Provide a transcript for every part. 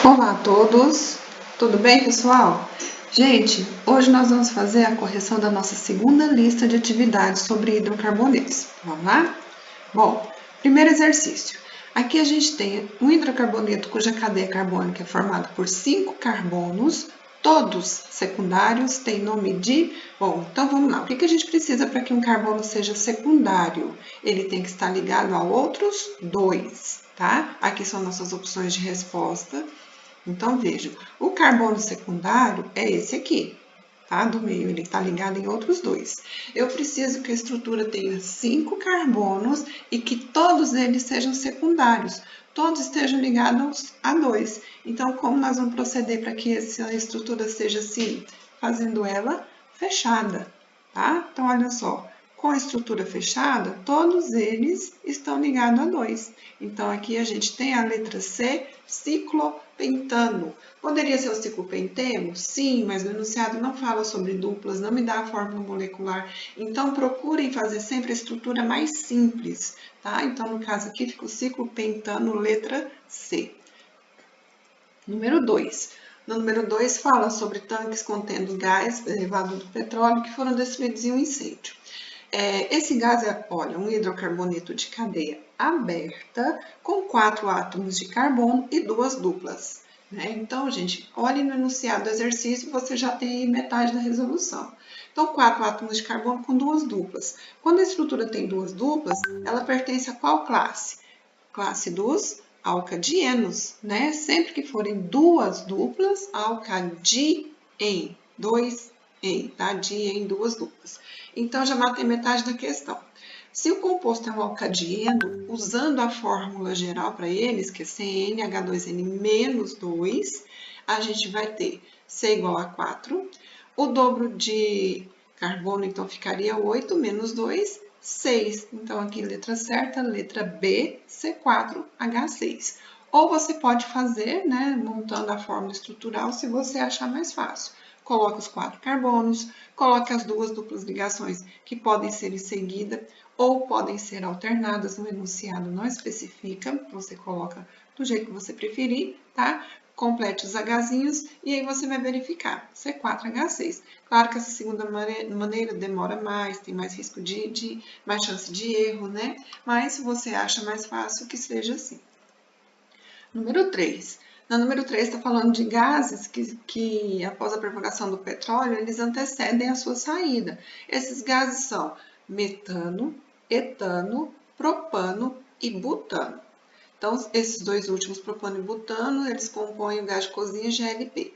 Olá a todos, tudo bem, pessoal? Gente, hoje nós vamos fazer a correção da nossa segunda lista de atividades sobre hidrocarbonetos. Vamos lá? Bom, primeiro exercício. Aqui a gente tem um hidrocarboneto cuja cadeia carbônica é formada por 5 carbonos, todos secundários, tem nome de... Bom, então vamos lá. O que a gente precisa para que um carbono seja secundário? Ele tem que estar ligado a outros dois, tá? Aqui são nossas opções de resposta. Então, vejam, o carbono secundário é esse aqui, tá? Do meio, ele está ligado em outros dois. Eu preciso que a estrutura tenha 5 carbonos e que todos eles sejam secundários, todos estejam ligados a 2. Então, como nós vamos proceder para que essa estrutura seja assim? Fazendo ela fechada, tá? Então, olha só. Com a estrutura fechada, todos eles estão ligados a 2. Então, aqui a gente tem a letra C, ciclopentano. Poderia ser o ciclopenteno? Sim, mas o enunciado não fala sobre duplas, não me dá a fórmula molecular. Então, procurem fazer sempre a estrutura mais simples, tá? Então, no caso aqui, fica o ciclopentano, letra C. Número 2. No número 2, fala sobre tanques contendo gás derivado do petróleo que foram destruídos em um incêndio. Esse gás é, olha, um hidrocarboneto de cadeia aberta com 4 átomos de carbono e 2 duplas. Né? Então, gente, olhe no enunciado do exercício, você já tem aí metade da resolução. Então, 4 átomos de carbono com 2 duplas. Quando a estrutura tem 2 duplas, ela pertence a qual classe? Classe dos alcadienos, né? Sempre que forem 2 duplas, alcadiem, 2 em, tá? Diem, 2 duplas. Então, já matei metade da questão. Se o composto é um alcadieno, usando a fórmula geral para eles, que é CnH2n menos 2, a gente vai ter C igual a 4. O dobro de carbono, então, ficaria 8 menos 2, 6. Então, aqui, letra certa, letra B, C4H6. Ou você pode fazer, né, montando a fórmula estrutural, se você achar mais fácil. Coloque os 4 carbonos, coloque as 2 duplas ligações que podem ser em seguida ou podem ser alternadas, no enunciado não especifica, você coloca do jeito que você preferir, tá? Complete os Hzinhos e aí você vai verificar, C4H6. Claro que essa segunda maneira demora mais, tem mais risco mais chance de erro, né? Mas se você acha mais fácil, que seja assim. Número 3. Na número 3 está falando de gases que, após a propagação do petróleo, eles antecedem a sua saída. Esses gases são metano, etano, propano e butano. Então, esses dois últimos, propano e butano, eles compõem o gás de cozinha GLP.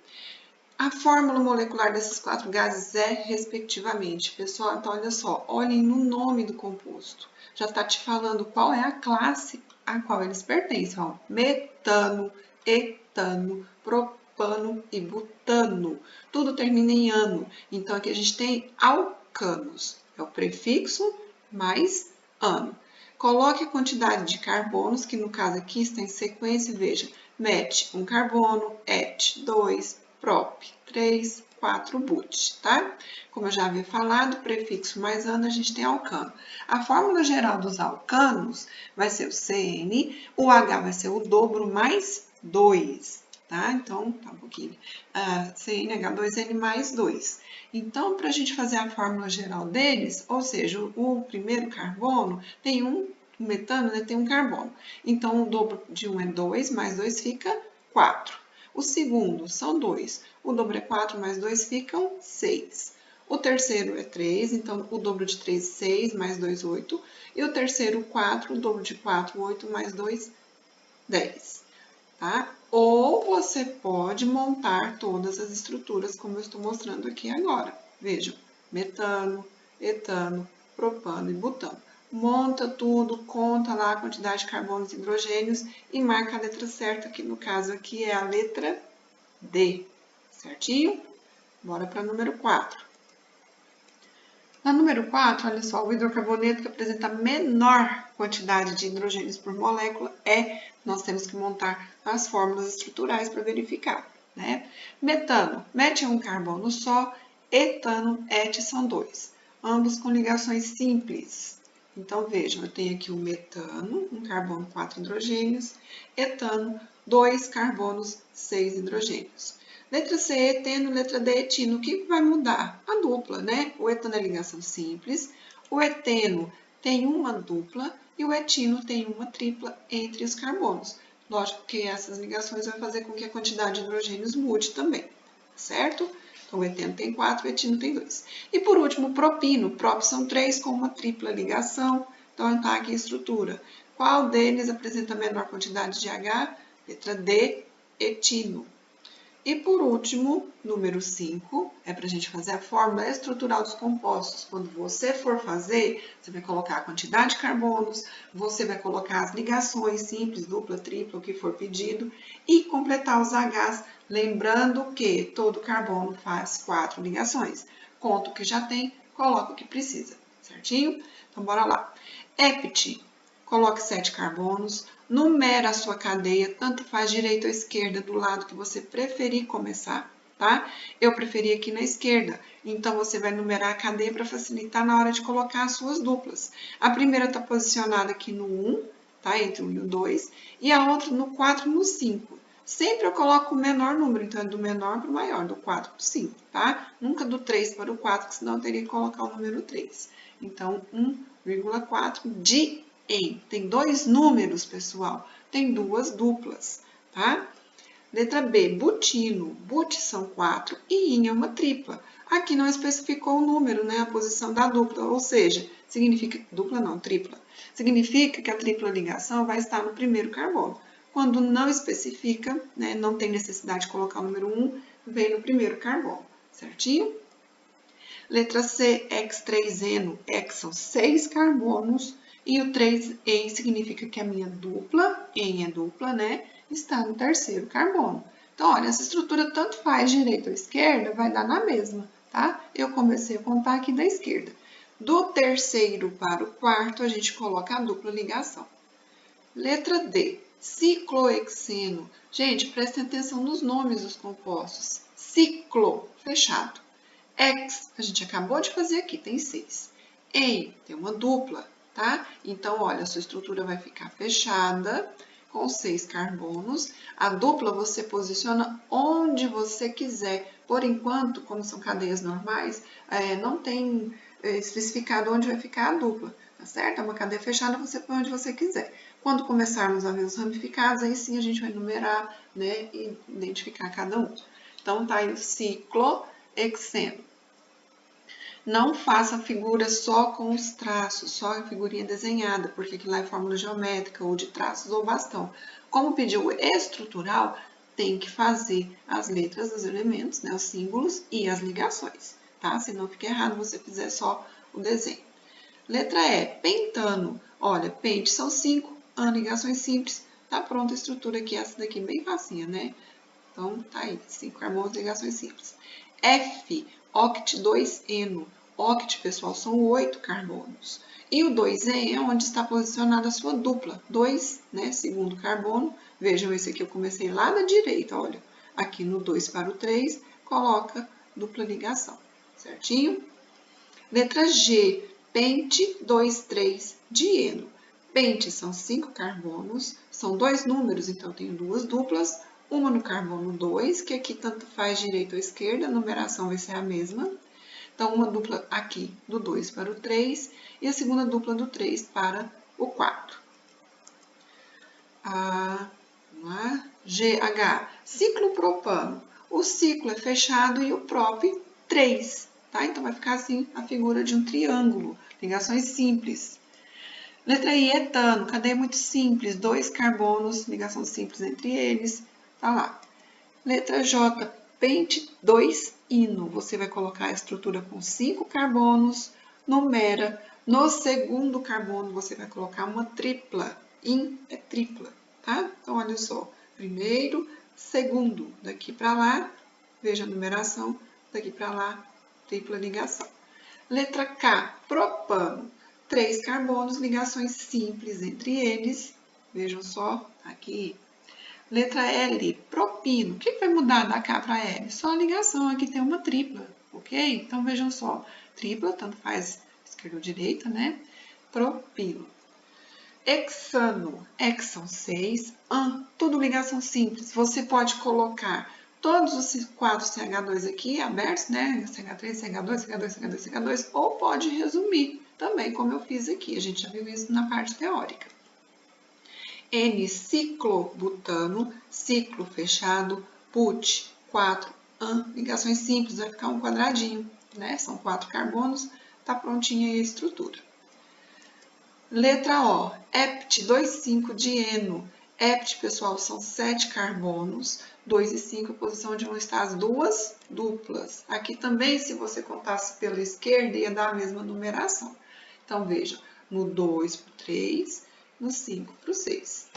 A fórmula molecular desses 4 gases é, respectivamente, pessoal, então olha só, olhem no nome do composto. Já está te falando qual é a classe a qual eles pertencem, ó. Metano, etano, propano e butano. Tudo termina em ano. Então, aqui a gente tem alcanos. É o prefixo mais ano. Coloque a quantidade de carbonos, que no caso aqui está em sequência, veja, met, 1 carbono, et, 2, prop, 3, 4 but, tá? Como eu já havia falado, prefixo mais ano, a gente tem alcano. A fórmula geral dos alcanos vai ser o CN, o H vai ser o dobro mais 2, tá? Então, tá um pouquinho. CnH2n mais 2. Então, para a gente fazer a fórmula geral deles, ou seja, o primeiro carbono tem o metano, né, tem um carbono. Então, o dobro de 1 é 2, mais 2 fica 4. O segundo são 2. O dobro é 4, mais 2 ficam 6. O terceiro é 3, então o dobro de 3, 6, mais 2, 8. E o terceiro, 4, o dobro de 4, 8, mais 2, 10. Tá? Ou você pode montar todas as estruturas, como eu estou mostrando aqui agora. Vejam, metano, etano, propano e butano. Monta tudo, conta lá a quantidade de carbonos e hidrogênios e marca a letra certa, que no caso aqui é a letra D. Certinho? Bora para o número 4. Na número 4, olha só, o hidrocarboneto que apresenta menor quantidade de hidrogênios por molécula nós temos que montar as fórmulas estruturais para verificar, né? Metano, met é um carbono só, etano, et são 2, ambos com ligações simples. Então, vejam, eu tenho aqui o metano, um carbono, 4 hidrogênios, etano, 2 carbonos, 6 hidrogênios. Letra C, eteno, letra D, etino. O que vai mudar? A dupla, né? O etano é ligação simples, o eteno tem uma dupla e o etino tem uma tripla entre os carbonos. Lógico que essas ligações vão fazer com que a quantidade de hidrogênios mude também, certo? Então, o eteno tem 4, o etino tem 2. E por último, o propino. Prop são 3 com uma tripla ligação. Então, está aqui a estrutura. Qual deles apresenta a menor quantidade de H? Letra D, etino. E por último, número 5, é para a gente fazer a fórmula estrutural dos compostos. Quando você for fazer, você vai colocar a quantidade de carbonos, você vai colocar as ligações simples, dupla, tripla, o que for pedido, e completar os Hs, lembrando que todo carbono faz 4 ligações. Conta o que já tem, coloca o que precisa, certinho? Então, bora lá. Ept, coloque 7 carbonos. Numera a sua cadeia, tanto faz direita ou esquerda, do lado que você preferir começar, tá? Eu preferi aqui na esquerda, então você vai numerar a cadeia para facilitar na hora de colocar as suas duplas. A primeira está posicionada aqui no 1, tá? Entre o 1 e o 2, e a outra no 4 e no 5. Sempre eu coloco o menor número, então é do menor para o maior, do 4 para o 5, tá? Nunca do 3 para o 4, senão eu teria que colocar o número 3. Então, 1,4 de em. Tem 2 números, pessoal. Tem 2 duplas, tá? Letra B, butino. But são 4 e in é uma tripla. Aqui não especificou o número, né? A posição da dupla, ou seja, significa, dupla não, tripla. Significa que a tripla ligação vai estar no primeiro carbono. Quando não especifica, né, não tem necessidade de colocar o número 1, vem no primeiro carbono, certinho? Letra C, X3Eno. X são 6 carbonos e o 3En significa que a minha dupla, En é dupla, né? Está no terceiro carbono. Então, olha, essa estrutura tanto faz direita ou esquerda, vai dar na mesma, tá? Eu comecei a contar aqui da esquerda. Do terceiro para o quarto, a gente coloca a dupla ligação. Letra D, ciclohexeno. Gente, prestem atenção nos nomes dos compostos. Ciclo, fechado. X, a gente acabou de fazer aqui, tem 6. En, tem uma dupla, tá? Então, olha, a sua estrutura vai ficar fechada, com 6 carbonos. A dupla você posiciona onde você quiser. Por enquanto, como são cadeias normais, não tem especificado onde vai ficar a dupla, tá certo? É uma cadeia fechada, você põe onde você quiser. Quando começarmos a ver os ramificados, aí sim a gente vai numerar, né, e identificar cada um. Então, tá aí o ciclohexeno. Não faça figura só com os traços, só a figurinha desenhada, porque aquilo lá é fórmula geométrica ou de traços ou bastão. Como pediu estrutural, tem que fazer as letras dos elementos, né, os símbolos e as ligações, tá? Se não fica errado você fizer só o desenho. Letra E, pentano. Olha, pente são 5, ligações simples. Tá pronta a estrutura aqui, essa daqui bem facinha, né? Então, tá aí, 5 carbonos, ligações simples. F, oct 2-eno. Oct, pessoal, são 8 carbonos. E o 2En é onde está posicionada a sua dupla. 2, né, segundo carbono. Vejam, esse aqui eu comecei lá da direita, olha. Aqui no 2 para o 3, coloca dupla ligação, certinho? Letra G, pente 2,3-dieno. Pente são 5 carbonos, são 2 números, então tenho 2 duplas, uma no carbono 2, que aqui tanto faz direita ou esquerda, a numeração vai ser a mesma. Então, uma dupla aqui do 2 para o 3 e a segunda dupla do 3 para o 4. Vamos lá. GH, ciclo propano. O ciclo é fechado e o prop 3, tá? Então, vai ficar assim a figura de um triângulo, ligações simples. Letra I, etano, cadeia muito simples, 2 carbonos, ligação simples entre eles, tá lá. Letra J, pente 2-ino. Você vai colocar a estrutura com 5 carbonos, numera. No segundo carbono, você vai colocar uma tripla. In é tripla, tá? Então, olha só. Primeiro, segundo. Daqui para lá, veja a numeração. Daqui para lá, tripla ligação. Letra K, propano. 3 carbonos, ligações simples entre eles. Vejam só, aqui. Letra L, propino. O que vai mudar da K para L? Só a ligação, aqui tem uma tripla, ok? Então, vejam só, tripla, tanto faz esquerda ou direita, né? Propino. Hexano, hexam 6, tudo ligação simples. Você pode colocar todos os 4 CH2 aqui abertos, né? CH3, CH2, CH2, CH2, CH2, ou pode resumir também, como eu fiz aqui. A gente já viu isso na parte teórica. N-ciclobutano, ciclo fechado, but, 4, ligações simples, vai ficar um quadradinho, né? São 4 carbonos, tá prontinha aí a estrutura. Letra O, hept 2,5-dieno. Hept, pessoal, são 7 carbonos, 2 e 5, a posição onde vão estar as duas duplas. Aqui também, se você contasse pela esquerda, ia dar a mesma numeração. Então, veja, no 2 para o 3, no 5 para o 6.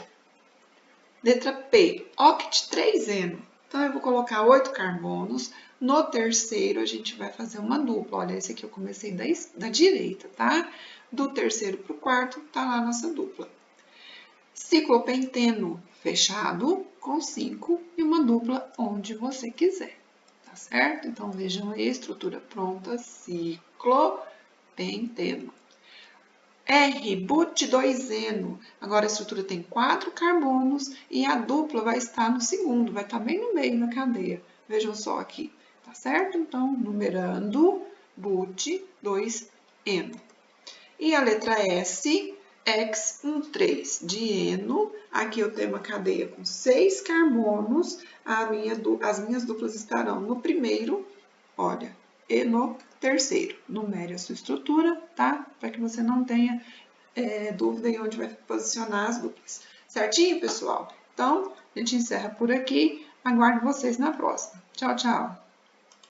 Letra P, oct-3eno. Então, eu vou colocar 8 carbonos. No terceiro, a gente vai fazer uma dupla. Olha, esse aqui eu comecei da direita, tá? Do terceiro para o quarto, tá lá a nossa dupla. Ciclopenteno fechado com 5 e uma dupla onde você quiser, tá certo? Então, vejam aí a estrutura pronta, ciclopenteno. R-but-2eno. Agora, a estrutura tem 4 carbonos e a dupla vai estar no segundo, vai estar bem no meio da cadeia. Vejam só aqui, tá certo? Então, numerando, but-2eno. E a letra S, X13-dieno. Aqui eu tenho uma cadeia com 6 carbonos. As minhas duplas estarão no primeiro, olha, e no terceiro. Numere a sua estrutura, tá? Para que você não tenha dúvida em onde vai posicionar as duplas. Certinho, pessoal? Então, a gente encerra por aqui. Aguardo vocês na próxima. Tchau, tchau!